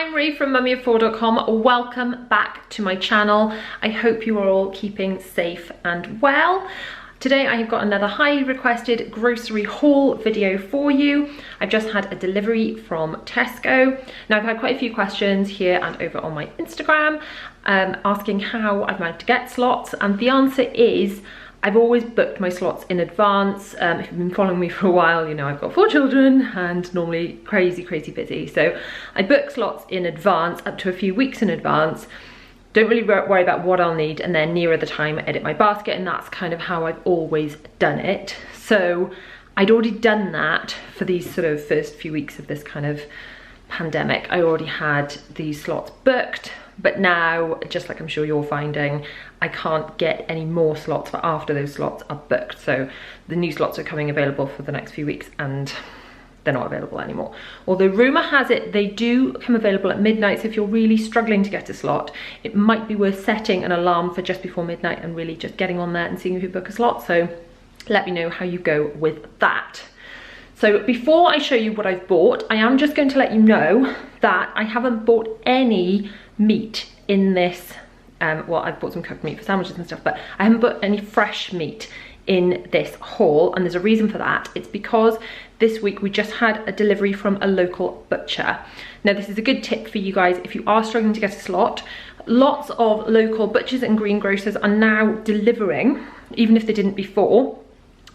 I'm Ree from mummyof4.com. Welcome back to my channel. I hope you are all keeping safe and well. Today I have got another highly requested grocery haul video for you. I've just had a delivery from Tesco. Now I've had quite a few questions here and over on my Instagram asking how I've managed to get slots, and the answer is I've always booked my slots in advance. If you've been following me for a while, you know I've got 4 children and normally crazy busy. So I book slots in advance, up to a few weeks in advance. Don't really worry about what I'll need, and then nearer the time I edit my basket, and that's kind of how I've always done it. So I'd already done that for these sort of first few weeks of this kind of pandemic. I already had these slots booked, but now, just like I'm sure you're finding, I can't get any more slots for after those slots are booked. So the new slots are coming available for the next few weeks and they're not available anymore. Although rumour has it they do come available at midnight, so if you're really struggling to get a slot, it might be worth setting an alarm for just before midnight and really just getting on there and seeing if you book a slot. So let me know how you go with that. So before I show you what I've bought, I am just going to let you know that I haven't bought any meat in this. Well, I've bought some cooked meat for sandwiches and stuff, but I haven't bought any fresh meat in this haul, and there's a reason for that. It's because this week we just had a delivery from a local butcher. Now this is a good tip for you guys if you are struggling to get a slot. Lots of local butchers and greengrocers are now delivering, even if they didn't before,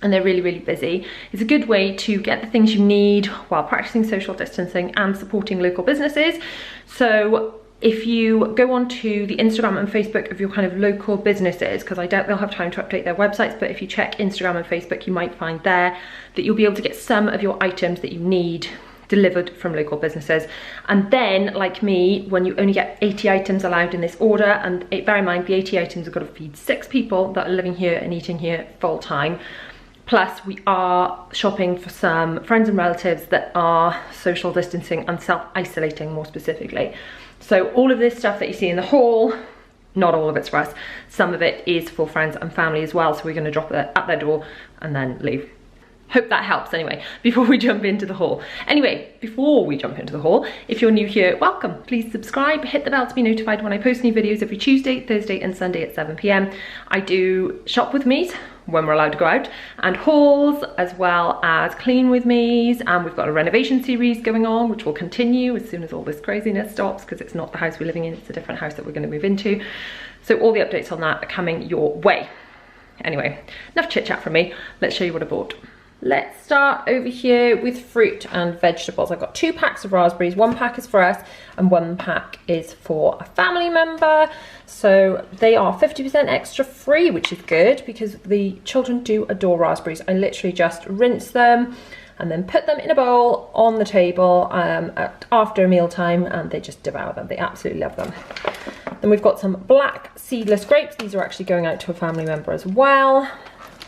and they're really busy. It's a good way to get the things you need while practicing social distancing and supporting local businesses. So if you go onto the Instagram and Facebook of your kind of local businesses, because I doubt they'll have time to update their websites, but if you check Instagram and Facebook, you might find there that you'll be able to get some of your items that you need delivered from local businesses. And then, like me, when you only get 80 items allowed in this order, and bear in mind the 80 items have got to feed 6 people that are living here and eating here full time. Plus, we are shopping for some friends and relatives that are social distancing and self-isolating more specifically. So all of this stuff that you see in the haul, not all of it's for us. Some of it is for friends and family as well. So we're going to drop it at their door and then leave. Hope that helps anyway, before we jump into the haul. Anyway, before we jump into the haul, if you're new here, welcome. Please subscribe, hit the bell to be notified when I post new videos every Tuesday, Thursday and Sunday at 7 PM. I do shop with me's when we're allowed to go out, and hauls, as well as clean with me's, and we've got a renovation series going on which will continue as soon as all this craziness stops, because it's not the house we're living in, it's a different house that we're going to move into. So all the updates on that are coming your way. Anyway, enough chit chat from me, let's show you what I bought. Let's start over here with fruit and vegetables. I've got 2 packs of raspberries. 1 pack is for us and 1 pack is for a family member. So they are 50% extra free, which is good because the children do adore raspberries. I literally just rinse them and then put them in a bowl on the table after meal time, and they just devour them. They absolutely love them. Then we've got some black seedless grapes. These are actually going out to a family member as well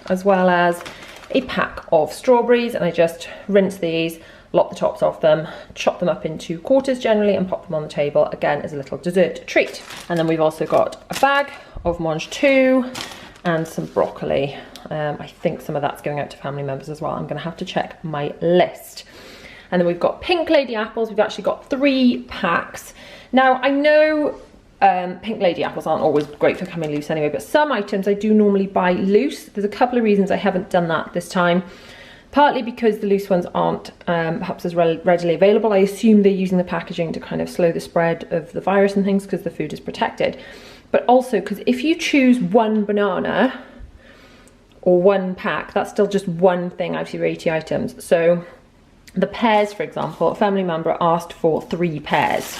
as a pack of strawberries, and I just rinse these, lop the tops off them, chop them up into quarters generally, and pop them on the table again as a little dessert treat. And then we've also got a bag of mange tout and some broccoli. I think some of that's going out to family members as well. I'm gonna have to check my list. And then we've got pink lady apples. We've actually got 3 packs. Now I know pink lady apples aren't always great for coming loose anyway, but some items I do normally buy loose. There's a couple of reasons I haven't done that this time. Partly because the loose ones aren't perhaps as readily available. I assume they're using the packaging to kind of slow the spread of the virus and things because the food is protected. But also because if you choose 1 banana or 1 pack, that's still just 1 thing out of your 80 items. So the pears, for example, a family member asked for 3 pears.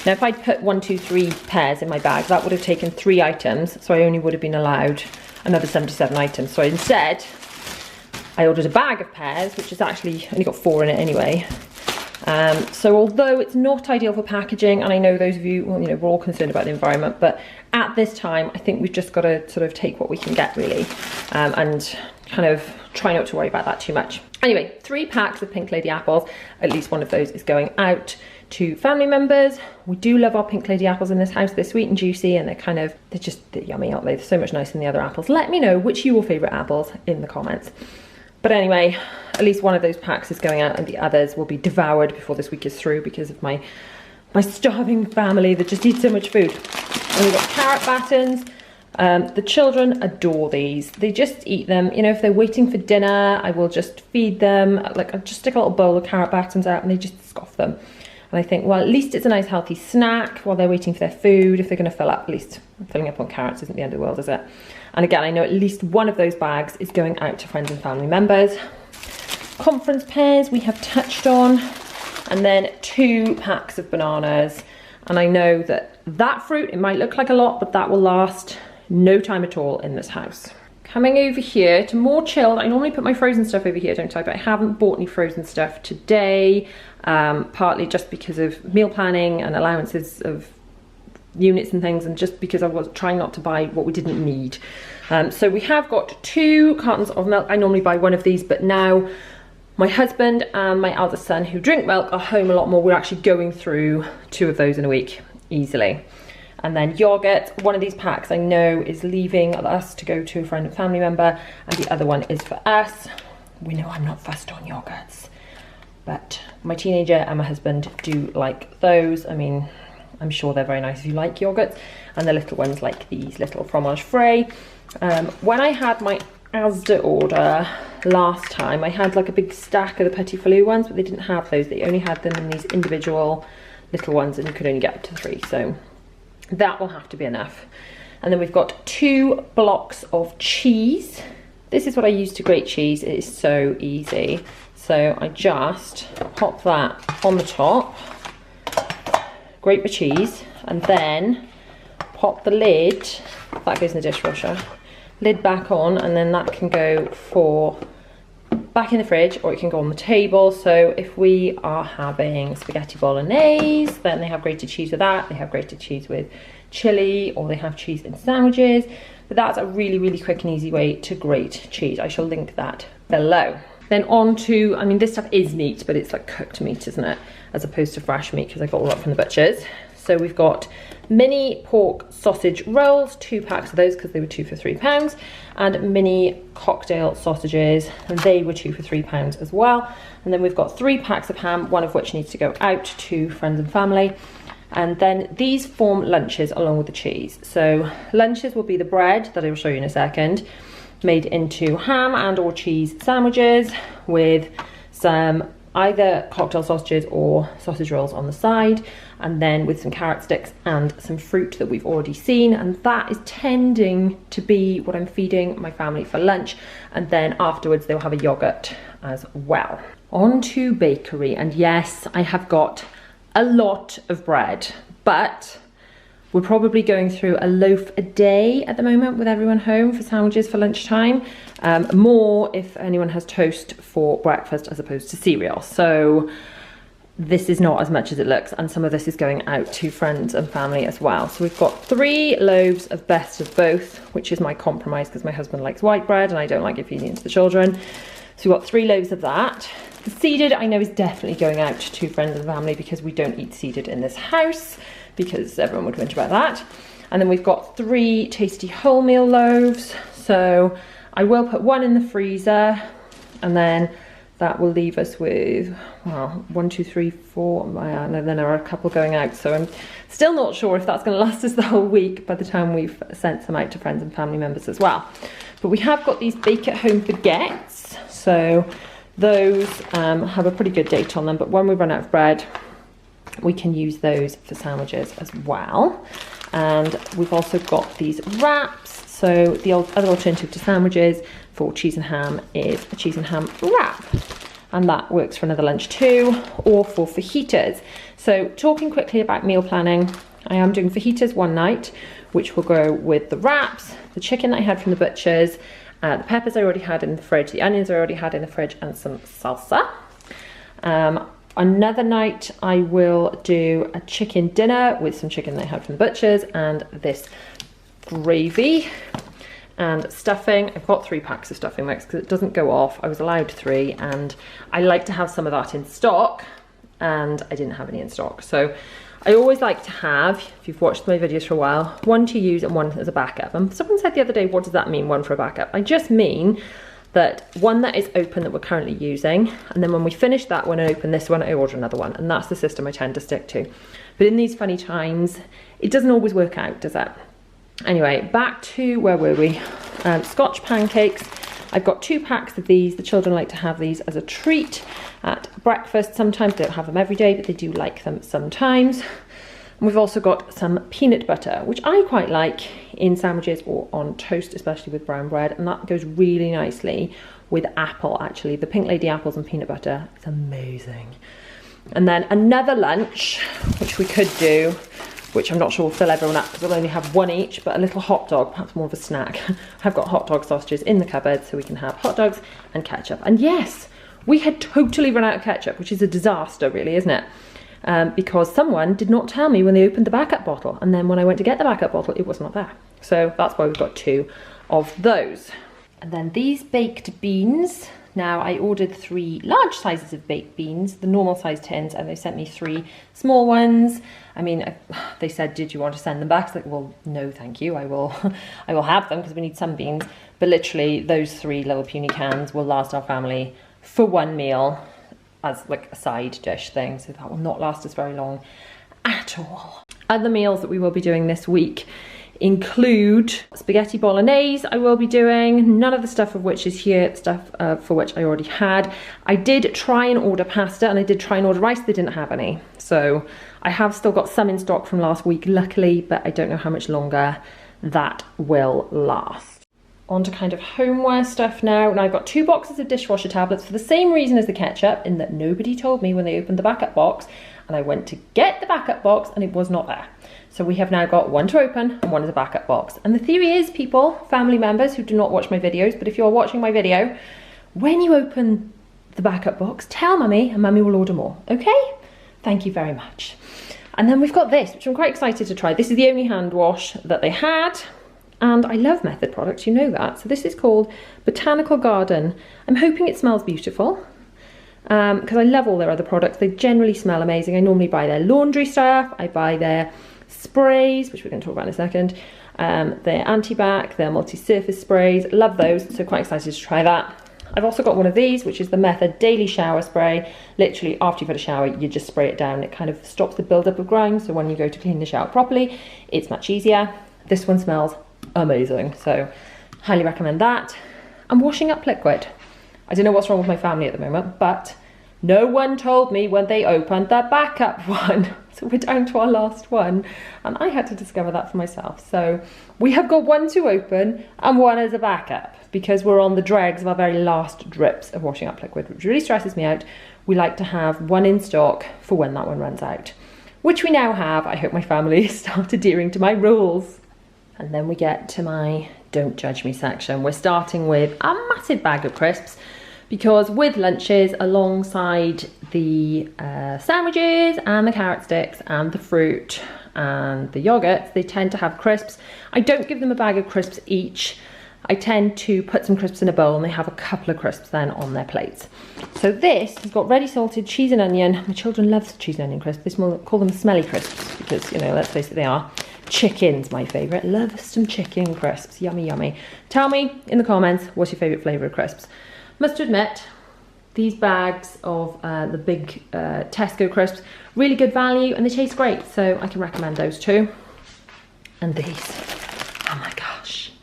Now if I'd put 1, 2, 3 pears in my bag, that would have taken 3 items, so I only would have been allowed another 77 items. So instead, I ordered a bag of pears, which has actually only got 4 in it anyway. So although it's not ideal for packaging, and I know those of you, well, you know, we're all concerned about the environment, but at this time, I think we've just got to sort of take what we can get really, and kind of try not to worry about that too much. Anyway, 3 packs of pink lady apples. At least one of those is going out to family members. We do love our pink lady apples in this house. They're sweet and juicy, and they're yummy, aren't they? They're so much nicer than the other apples. Let me know which are your favourite apples in the comments. But anyway, at least one of those packs is going out, and the others will be devoured before this week is through because of my my starving family that just eat so much food. And we've got carrot battens. The children adore these. They just eat them. You know, if they're waiting for dinner, I will just feed them. Like, I just stick a little bowl of carrot battens out and they just scoff them. And I think, well, at least it's a nice healthy snack while they're waiting for their food. If they're going to fill up, at least filling up on carrots isn't the end of the world, is it? And again, I know at least one of those bags is going out to friends and family members. Conference pears we have touched on. And then 2 packs of bananas. And I know that that fruit, it might look like a lot, but that will last no time at all in this house. Coming over here to more chilled. I normally put my frozen stuff over here, don't I? But I haven't bought any frozen stuff today, partly just because of meal planning and allowances of units and things, and just because I was trying not to buy what we didn't need. So we have got 2 cartons of milk. I normally buy one of these, but now my husband and my eldest son, who drink milk, are home a lot more. We're actually going through 2 of those in a week easily. And then yogurt, one of these packs I know is leaving us to go to a friend and family member, and the other one is for us. We know I'm not fussed on yogurts, but my teenager and my husband do like those. I mean, I'm sure they're very nice if you like yogurts. And the little ones like these little fromage frais. When I had my Asda order last time, I had like a big stack of the Petit Falou ones, but they didn't have those. They only had them in these individual little ones, and you could only get up to 3. So that will have to be enough. And then we've got 2 blocks of cheese. This is what I use to grate cheese. It is so easy. So I just pop that on the top, grate my cheese, and then pop the lid, that goes in the dishwasher, lid back on, and then that can go for back in the fridge, or it can go on the table. So if we are having spaghetti bolognese, then they have grated cheese with that. They have grated cheese with chili, or they have cheese in sandwiches. But that's a really, really quick and easy way to grate cheese. I shall link that below. Then on to, I mean, this stuff is meat, but it's like cooked meat, isn't it? As opposed to fresh meat, because I got all that from the butchers. So we've got mini pork sausage rolls, 2 packs of those because they were 2 for £3, and mini cocktail sausages, and they were 2 for £3 as well. And then we've got 3 packs of ham, one of which needs to go out to friends and family. And then these form lunches along with the cheese. So lunches will be the bread that I will show you in a second, made into ham and or cheese sandwiches with some either cocktail sausages or sausage rolls on the side, and then with some carrot sticks and some fruit that we've already seen. And that is tending to be what I'm feeding my family for lunch, and then afterwards they'll have a yogurt as well. On to bakery, and yes, I have got a lot of bread, but we're probably going through a loaf a day at the moment with everyone home for sandwiches for lunchtime. More if anyone has toast for breakfast as opposed to cereal. So this is not as much as it looks, and some of this is going out to friends and family as well. So we've got 3 loaves of best of both, which is my compromise because my husband likes white bread and I don't like it feeding it to the children. So we've got 3 loaves of that. The seeded I know is definitely going out to friends and family because we don't eat seeded in this house, because everyone would whinge about that. And then we've got 3 tasty wholemeal loaves. So I will put 1 in the freezer, and then that will leave us with, well, 1, 2, 3, 4, and then there are a couple going out. So I'm still not sure if that's going to last us the whole week by the time we've sent some out to friends and family members as well. But we have got these bake at home baguettes. So those have a pretty good date on them, but when we run out of bread, we can use those for sandwiches as well. And we've also got these wraps. So the other alternative to sandwiches for cheese and ham is a cheese and ham wrap. And that works for another lunch too, or for fajitas. So talking quickly about meal planning, I am doing fajitas one night, which will go with the wraps, the chicken that I had from the butchers, the peppers I already had in the fridge, the onions I already had in the fridge, and some salsa. Another night I will do a chicken dinner with some chicken that I had from the butchers and this gravy and stuffing. I've got 3 packs of stuffing mix because it doesn't go off. I was allowed 3, and I like to have some of that in stock, and I didn't have any in stock. So I always like to have, if you've watched my videos for a while, 1 to use and 1 as a backup. And someone said the other day, what does that mean, 1 for a backup? I just mean that 1 that is open that we're currently using, and then when we finish that one and open this one, I order another one, and that's the system I tend to stick to. But in these funny times, it doesn't always work out, does it? Anyway, back to, where were we? Scotch pancakes. I've got 2 packs of these. The children like to have these as a treat at breakfast. Sometimes they don't have them every day, but they do like them sometimes. And we've also got some peanut butter, which I quite like in sandwiches or on toast, especially with brown bread. And that goes really nicely with apple, actually. The Pink Lady apples and peanut butter, it's amazing. And then another lunch, which we could do, which I'm not sure will fill everyone up because we'll only have 1 each, but a little hot dog, perhaps more of a snack. I've got hot dog sausages in the cupboard, so we can have hot dogs and ketchup. And yes, we had totally run out of ketchup, which is a disaster really, isn't it? Because someone did not tell me when they opened the backup bottle, and then when I went to get the backup bottle, it was not there. So that's why we've got 2 of those. And then these baked beans. Now I ordered 3 large sizes of baked beans, the normal size tins, and they sent me 3 small ones. I mean, they said, did you want to send them back? It's like, well, no, thank you. I will have them because we need some beans. But literally those 3 little puny cans will last our family for 1 meal as like a side dish thing. So that will not last us very long at all. Other meals that we will be doing this week include spaghetti bolognese. I will be doing none of the stuff of which is here, stuff for which I already had. I did try and order pasta and I did try and order rice. They didn't have any, so I have still got some in stock from last week, luckily, but I don't know how much longer that will last. On to kind of homeware stuff now, and I've got 2 boxes of dishwasher tablets for the same reason as the ketchup, in that nobody told me when they opened the backup box, and I went to get the backup box and it was not there. So we have now got 1 to open and 1 is a backup box. And the theory is, people, family members who do not watch my videos, but if you're watching my video, when you open the backup box, tell mummy and mummy will order more, okay? Thank you very much. And then we've got this, which I'm quite excited to try. This is the only hand wash that they had. And I love Method products, you know that. So this is called Botanical Garden. I'm hoping it smells beautiful, because I love all their other products. They generally smell amazing. I normally buy their laundry stuff, I buy their sprays, which we're going to talk about in a second, their anti-bac, their multi-surface sprays, love those, so quite excited to try that. I've also got one of these, which is the Method Daily Shower Spray. Literally, after you've had a shower, you just spray it down. It kind of stops the build-up of grime, so when you go to clean the shower properly, it's much easier. This one smells amazing, so highly recommend that. And washing up liquid. I don't know what's wrong with my family at the moment, but no one told me when they opened the backup one. So we're down to our last one, and I had to discover that for myself. So we have got 1 to open and 1 as a backup, because we're on the dregs of our very last drips of washing up liquid, which really stresses me out. We like to have 1 in stock for when that one runs out, which we now have. I hope my family start adhering to my rules. And then we get to my don't judge me section. We're starting with a massive bag of crisps, because with lunches, alongside the sandwiches and the carrot sticks and the fruit and the yogurts, they tend to have crisps. I don't give them a bag of crisps each. I tend to put some crisps in a bowl and they have a couple of crisps then on their plates. So this has got ready salted cheese and onion. My children love cheese and onion crisps. They call them smelly crisps because, you know, let's face it, they are. Chicken's my favourite. Love some chicken crisps. Yummy, yummy. Tell me in the comments, what's your favourite flavour of crisps? Must admit, these bags of the big Tesco crisps, really good value and they taste great, so I can recommend those too. And these, oh my gosh,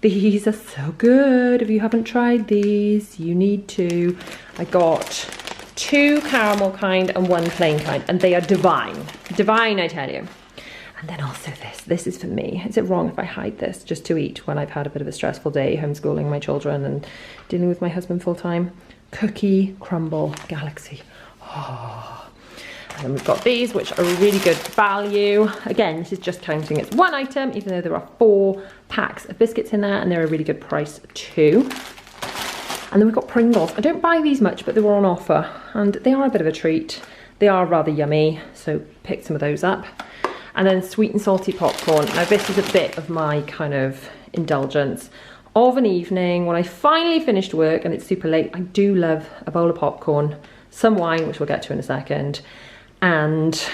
these are so good. If you haven't tried these, you need to. I got 2 caramel kind and 1 plain kind, and they are divine. Divine, I tell you. And then also this is for me. Is it wrong if I hide this just to eat when I've had a bit of a stressful day homeschooling my children and dealing with my husband full time? Cookie Crumble Galaxy. Oh. And then we've got these, which are really good value. Again, this is just counting it's 1 item, even though there are 4 packs of biscuits in there, and they're a really good price too. And then we've got Pringles. I don't buy these much, but they were on offer, and they are a bit of a treat. They are rather yummy, so pick some of those up. And then sweet and salty popcorn. Now this is a bit of my kind of indulgence of an evening when I finally finished work and it's super late. I do love a bowl of popcorn, some wine, which we'll get to in a second, and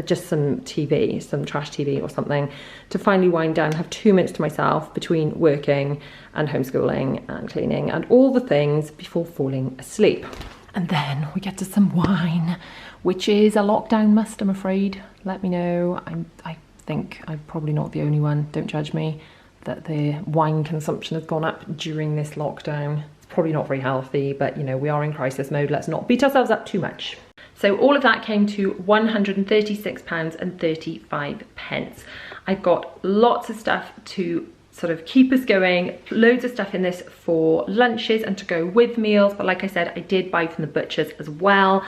just some TV, some trash TV or something, to finally wind down, have 2 minutes to myself between working and homeschooling and cleaning and all the things before falling asleep. And then we get to some wine, which is a lockdown must, I'm afraid. Let me know. I think I'm probably not the only one, don't judge me, that the wine consumption has gone up during this lockdown. It's probably not very healthy, but you know, we are in crisis mode. Let's not beat ourselves up too much. So all of that came to £136.35. I've got lots of stuff to sort of keep us going, loads of stuff in this for lunches and to go with meals, but like I said, I did buy from the butchers as well.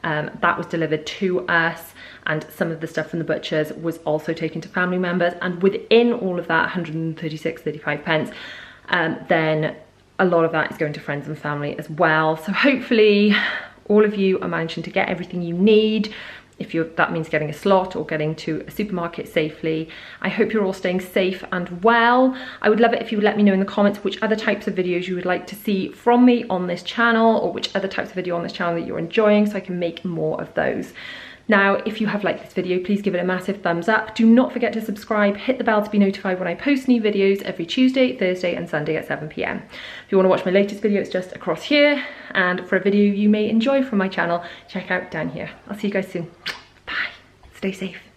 That was delivered to us, and some of the stuff from the butchers was also taken to family members, and within all of that 136.35, then a lot of that is going to friends and family as well. So hopefully all of you are managing to get everything you need. If that means getting a slot or getting to a supermarket safely. I hope you're all staying safe and well. I would love it if you would let me know in the comments which other types of videos you would like to see from me on this channel, or which other types of video on this channel that you're enjoying, so I can make more of those. Now, if you have liked this video, please give it a massive thumbs up. Do not forget to subscribe, hit the bell to be notified when I post new videos every Tuesday, Thursday and Sunday at 7 PM. If you want to watch my latest video, it's just across here. And for a video you may enjoy from my channel, check out down here. I'll see you guys soon. Bye. Stay safe.